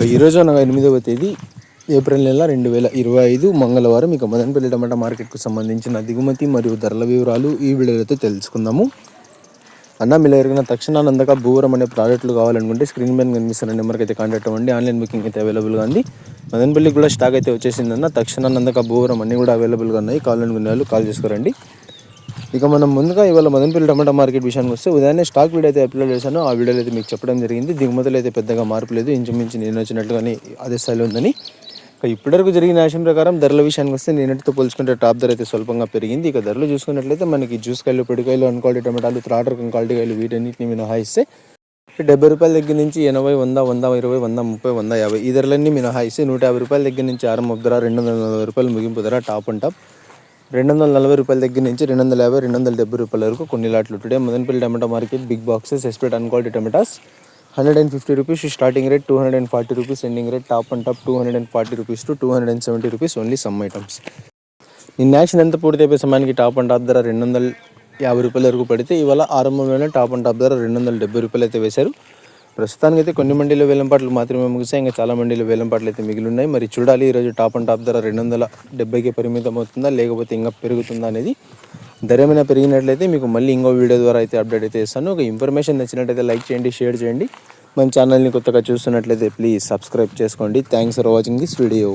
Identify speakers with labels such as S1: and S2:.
S1: ఈరోజు అనగా 8వ తేదీ ఏప్రిల్ నెల 2025 మంగళవారం. ఇక మదనపల్లి టమాటా మార్కెట్కు సంబంధించిన దిగుమతి మరియు ధరల వివరాలు ఈ వీడియోలో తెలుసుకుందాము. అన్న మీరు ఎరిగిన తక్షణ నందక భూవరం అనే ప్రాజెక్టులు కావాలనుకుంటే స్క్రీన్ మీద కనిపిస్తున్న నెంబర్కి అయితే కాంటాక్ట్ అవ్వండి. ఆన్లైన్ బుకింగ్ అయితే అవైలబుల్గా ఉంది. మదనపల్లికి కూడా స్టాక్ అయితే వచ్చేసిందన్న. తక్షణ నందక భూవరం అన్నీ కూడా అవైలబుల్గా ఉన్నాయి. కావాలనుకునే వాళ్ళు కాల్ చేసుకోరండి. ఇక మనం ముందుగా ఇవాళ మదనపల్లి టమాటా మార్కెట్ విషయానికి వస్తే ఉదయాన్నే స్టాక్ వీడియో అయితే అప్లోడ్ చేశాను. ఆ వీడియోలో అయితే మీకు చెప్పడం జరిగింది. దిగుమతులు అయితే పెద్దగా మార్పు లేదు, ఇంచుమించు నేను వచ్చినట్లుగానే అదే స్థాయిలో ఉందని. ఇక ఇప్పటివరకు జరిగిన విషయం ప్రకారం ధరల విషయానికి వస్తే నేనటితో పోల్చుకుంటే టాప్ ధర అయితే స్వల్పంగా పెరిగింది. ఇక ధరలు చూసుకున్నట్లయితే మనకి జ్యూస్ కాయలు, పొడికాయలు, అన్క్వాలిటీ టమాటాలు, థర్డ్ రకం క్వాలిటీ కాయలు వీటన్నిటిని మినహాయిస్తే 70 రూపాయల దగ్గర నుంచి 80, 100, 120, 130, 150 ఈ ధరలన్నీ మినహాయిస్తే 150 రూపాయల దగ్గర నుంచి ఆరంభ ధర, 240 రూపాయలు ముగింపు ధర టాప్ అండ్ టాప్, 240 రూపాయల దగ్గర నుంచి 250, 270 రూపాయల వరకు కొన్ని లాట్లు. Today Madanapalle tomato market big boxes expect and quality tomatoes 150 rupees starting rate, 240 rupees ending rate, top and top 240 rupees to 270 rupees only some items. నిన్న యాక్షన్ ఎంత పూర్తి సమయానికి టాప్ అండ్ టాప్ ధర 250 రూపాయల వరకు పడితే ఇవాళ ఆరంభంలోనే టాప్ అండ్ టాప్ ధర 270 రూపాయలు అయితే వేశారు. ప్రస్తుతానికి అయితే కొన్ని మండీలో వేలంపాట్లు మాత్రమే ముగిసాయి. ఇంకా చాలా మండీలో వేలంపాట్లు అయితే మిగిలి ఉన్నాయి. మరి చూడాలి ఈరోజు టాప్ అండ్ టాప్ ధర 270కి పరిమితం అవుతుందా లేకపోతే ఇంకా పెరుగుతుందా అనేది. ధర ఏమైనా పెరిగినట్లయితే మీకు మళ్ళీ ఇంకో వీడియో ద్వారా అయితే అప్డేట్ అయితే ఇస్తాను. ఒక ఇన్ఫర్మేషన్ నచ్చినట్లయితే లైక్ చేయండి, షేర్ చేయండి. మన ఛానల్ని కొత్తగా చూస్తున్నట్లయితే ప్లీజ్ సబ్స్క్రైబ్ చేసుకోండి. Thanks for watching this video.